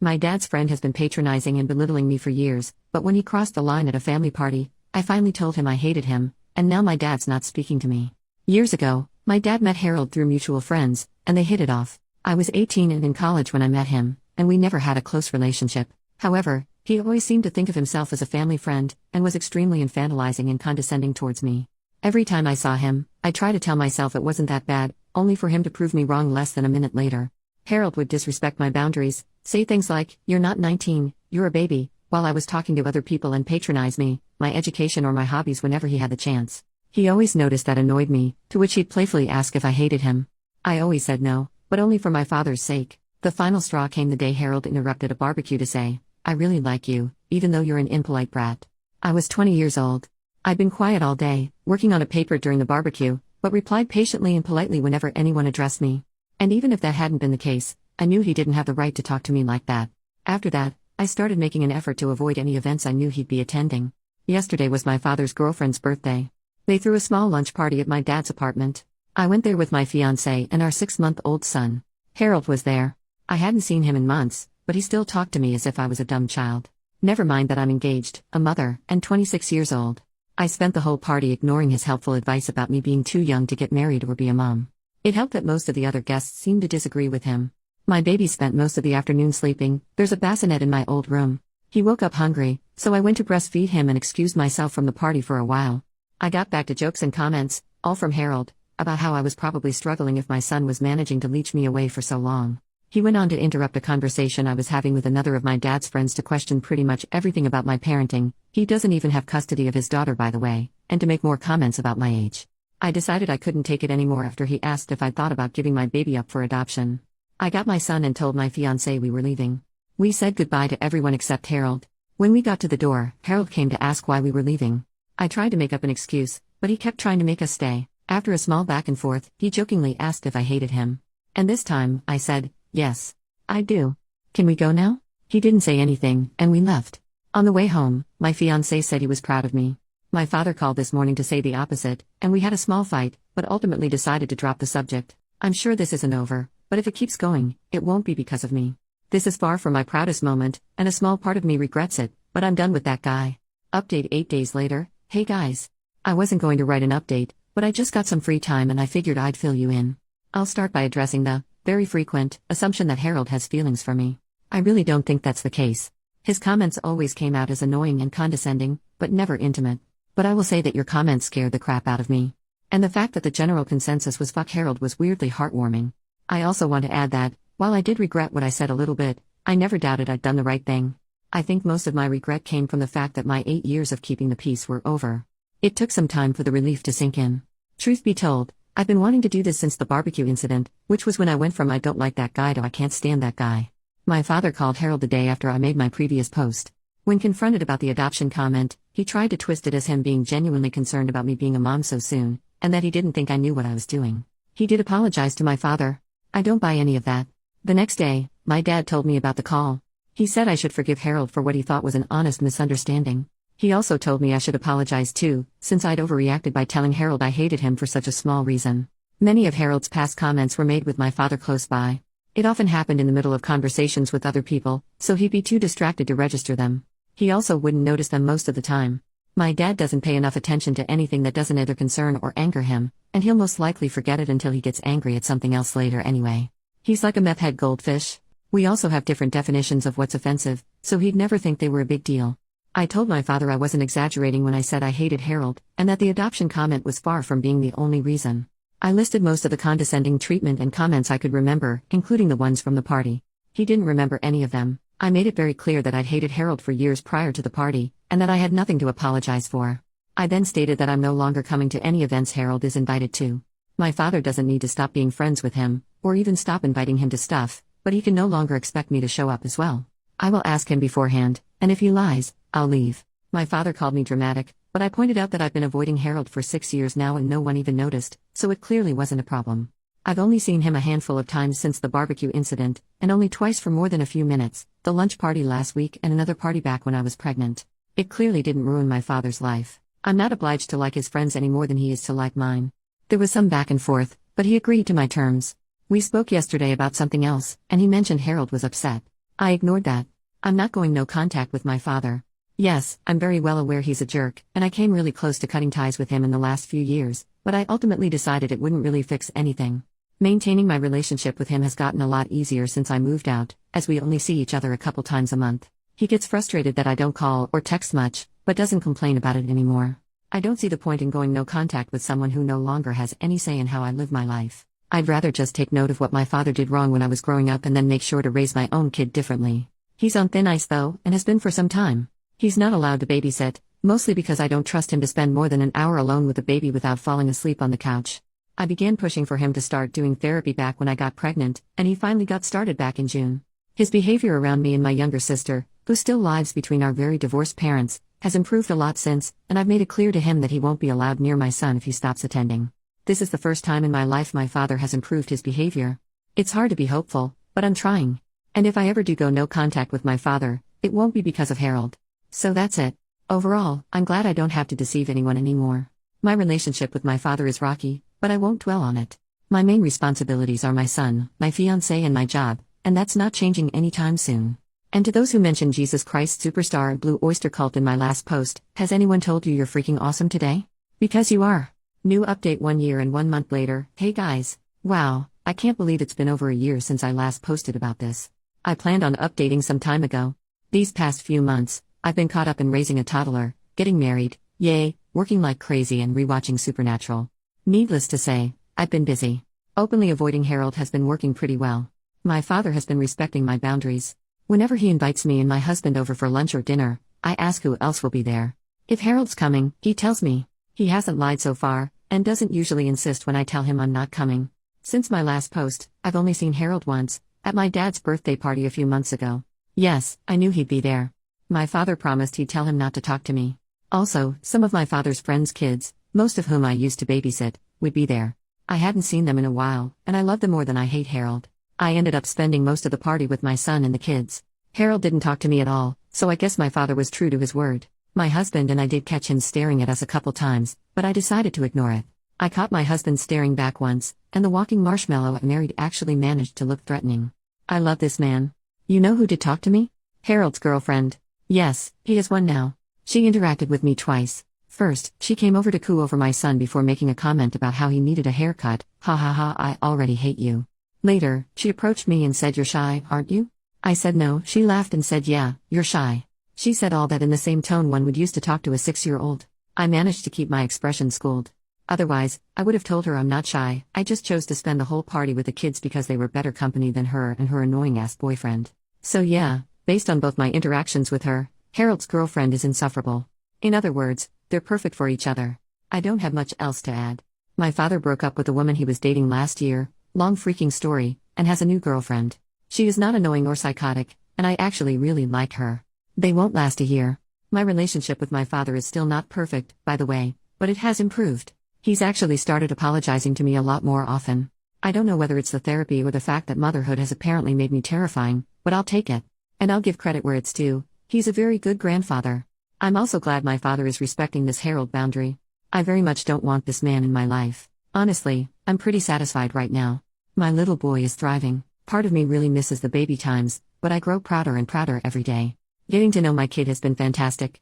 My dad's friend has been patronizing and belittling me for years, but when he crossed the line at a family party, I finally told him I hated him, and now my dad's not speaking to me. Years ago, my dad met Harold through mutual friends, and they hit it off. I was 18 and in college when I met him, and we never had a close relationship. However, he always seemed to think of himself as a family friend, and was extremely infantilizing and condescending towards me. Every time I saw him, I tried to tell myself it wasn't that bad, only for him to prove me wrong less than a minute later. Harold would disrespect my boundaries, say things like, "You're not 19, you're a baby," while I was talking to other people, and patronize me, my education or my hobbies whenever he had the chance. He always noticed that annoyed me, to which he'd playfully ask if I hated him. I always said no, but only for my father's sake. The final straw came the day Harold interrupted a barbecue to say, "I really like you, even though you're an impolite brat." I was 20 years old. I'd been quiet all day, working on a paper during the barbecue, but replied patiently and politely whenever anyone addressed me. And even if that hadn't been the case, I knew he didn't have the right to talk to me like that. After that, I started making an effort to avoid any events I knew he'd be attending. Yesterday was my father's girlfriend's birthday. They threw a small lunch party at my dad's apartment. I went there with my fiancé and our 6-month-old son. Harold was there. I hadn't seen him in months, but he still talked to me as if I was a dumb child. Never mind that I'm engaged, a mother, and 26 years old. I spent the whole party ignoring his helpful advice about me being too young to get married or be a mom. It helped that most of the other guests seemed to disagree with him. My baby spent most of the afternoon sleeping. There's a bassinet in my old room. He woke up hungry, so I went to breastfeed him and excused myself from the party for a while. I got back to jokes and comments, all from Harold, about how I was probably struggling if my son was managing to leech me away for so long. He went on to interrupt a conversation I was having with another of my dad's friends to question pretty much everything about my parenting. He doesn't even have custody of his daughter, by the way, and to make more comments about my age. I decided I couldn't take it anymore after he asked if I'd thought about giving my baby up for adoption. I got my son and told my fiancé we were leaving. We said goodbye to everyone except Harold. When we got to the door, Harold came to ask why we were leaving. I tried to make up an excuse, but he kept trying to make us stay. After a small back and forth, he jokingly asked if I hated him. And this time, I said, "Yes, I do. Can we go now?" He didn't say anything, and we left. On the way home, my fiancé said he was proud of me. My father called this morning to say the opposite, and we had a small fight, but ultimately decided to drop the subject. I'm sure this isn't over, but if it keeps going, it won't be because of me. This is far from my proudest moment, and a small part of me regrets it, but I'm done with that guy. Update 8 days later. Hey guys. I wasn't going to write an update, but I just got some free time and I figured I'd fill you in. I'll start by addressing the very frequent assumption that Harold has feelings for me. I really don't think that's the case. His comments always came out as annoying and condescending, but never intimate. But I will say that your comments scared the crap out of me. And the fact that the general consensus was fuck Harold was weirdly heartwarming. I also want to add that, while I did regret what I said a little bit, I never doubted I'd done the right thing. I think most of my regret came from the fact that my 8 years of keeping the peace were over. It took some time for the relief to sink in. Truth be told, I've been wanting to do this since the barbecue incident, which was when I went from "I don't like that guy" to "I can't stand that guy." My father called Harold the day after I made my previous post. When confronted about the adoption comment, he tried to twist it as him being genuinely concerned about me being a mom so soon, and that he didn't think I knew what I was doing. He did apologize to my father. I don't buy any of that. The next day, my dad told me about the call. He said I should forgive Harold for what he thought was an honest misunderstanding. He also told me I should apologize too, since I'd overreacted by telling Harold I hated him for such a small reason. Many of Harold's past comments were made with my father close by. It often happened in the middle of conversations with other people, so he'd be too distracted to register them. He also wouldn't notice them most of the time. My dad doesn't pay enough attention to anything that doesn't either concern or anger him, and he'll most likely forget it until he gets angry at something else later anyway. He's like a meth-head goldfish. We also have different definitions of what's offensive, so he'd never think they were a big deal. I told my father I wasn't exaggerating when I said I hated Harold, and that the adoption comment was far from being the only reason. I listed most of the condescending treatment and comments I could remember, including the ones from the party. He didn't remember any of them. I made it very clear that I'd hated Harold for years prior to the party, and that I had nothing to apologize for. I then stated that I'm no longer coming to any events Harold is invited to. My father doesn't need to stop being friends with him, or even stop inviting him to stuff, but he can no longer expect me to show up as well. I will ask him beforehand, and if he lies, I'll leave. My father called me dramatic, but I pointed out that I've been avoiding Harold for 6 years now and no one even noticed, so it clearly wasn't a problem. I've only seen him a handful of times since the barbecue incident, and only twice for more than a few minutes, the lunch party last week and another party back when I was pregnant. It clearly didn't ruin my father's life. I'm not obliged to like his friends any more than he is to like mine. There was some back and forth, but he agreed to my terms. We spoke yesterday about something else, and he mentioned Harold was upset. I ignored that. I'm not going no contact with my father. Yes, I'm very well aware he's a jerk, and I came really close to cutting ties with him in the last few years, but I ultimately decided it wouldn't really fix anything. Maintaining my relationship with him has gotten a lot easier since I moved out, as we only see each other a couple times a month. He gets frustrated that I don't call or text much, but doesn't complain about it anymore. I don't see the point in going no contact with someone who no longer has any say in how I live my life. I'd rather just take note of what my father did wrong when I was growing up and then make sure to raise my own kid differently. He's on thin ice though, and has been for some time. He's not allowed to babysit, mostly because I don't trust him to spend more than an hour alone with the baby without falling asleep on the couch. I began pushing for him to start doing therapy back when I got pregnant, and he finally got started back in June. His behavior around me and my younger sister, who still lives between our very divorced parents, has improved a lot since, and I've made it clear to him that he won't be allowed near my son if he stops attending. This is the first time in my life my father has improved his behavior. It's hard to be hopeful, but I'm trying. And if I ever do go no contact with my father, it won't be because of Harold. So that's it. Overall, I'm glad I don't have to deceive anyone anymore. My relationship with my father is rocky, but I won't dwell on it. My main responsibilities are my son, my fiancé, and my job, and that's not changing anytime soon. And to those who mentioned Jesus Christ Superstar and Blue Oyster Cult in my last post, has anyone told you you're freaking awesome today? Because you are. New update 1 year and 1 month later. Hey guys. Wow, I can't believe it's been over a year since I last posted about this. I planned on updating some time ago. These past few months, I've been caught up in raising a toddler, getting married, yay, working like crazy, and rewatching Supernatural. Needless to say, I've been busy. Openly avoiding Harold has been working pretty well. My father has been respecting my boundaries. Whenever he invites me and my husband over for lunch or dinner, I ask who else will be there. If Harold's coming, he tells me. He hasn't lied so far, and doesn't usually insist when I tell him I'm not coming. Since my last post, I've only seen Harold once, at my dad's birthday party a few months ago. Yes, I knew he'd be there. My father promised he'd tell him not to talk to me. Also, some of my father's friends' kids, most of whom I used to babysit, would be there. I hadn't seen them in a while, and I love them more than I hate Harold. I ended up spending most of the party with my son and the kids. Harold didn't talk to me at all, so I guess my father was true to his word. My husband and I did catch him staring at us a couple times, but I decided to ignore it. I caught my husband staring back once, and the walking marshmallow I married actually managed to look threatening. I love this man. You know who did talk to me? Harold's girlfriend. Yes, he has one now. She interacted with me twice. First, she came over to coo over my son before making a comment about how he needed a haircut. Ha ha ha, I already hate you. Later, she approached me and said, "You're shy, aren't you?" I said no. She laughed and said, "Yeah, you're shy." She said all that in the same tone one would use to talk to a 6-year-old. I managed to keep my expression schooled. Otherwise, I would have told her I'm not shy, I just chose to spend the whole party with the kids because they were better company than her and her annoying-ass boyfriend. So yeah, based on both my interactions with her, Harold's girlfriend is insufferable. In other words, they're perfect for each other. I don't have much else to add. My father broke up with the woman he was dating last year, long freaking story, and has a new girlfriend. She is not annoying or psychotic, and I actually really like her. They won't last a year. My relationship with my father is still not perfect, by the way, but it has improved. He's actually started apologizing to me a lot more often. I don't know whether it's the therapy or the fact that motherhood has apparently made me terrifying, but I'll take it. And I'll give credit where it's due. He's a very good grandfather. I'm also glad my father is respecting this Harold boundary. I very much don't want this man in my life. Honestly, I'm pretty satisfied right now. My little boy is thriving. Part of me really misses the baby times, but I grow prouder and prouder every day. Getting to know my kid has been fantastic.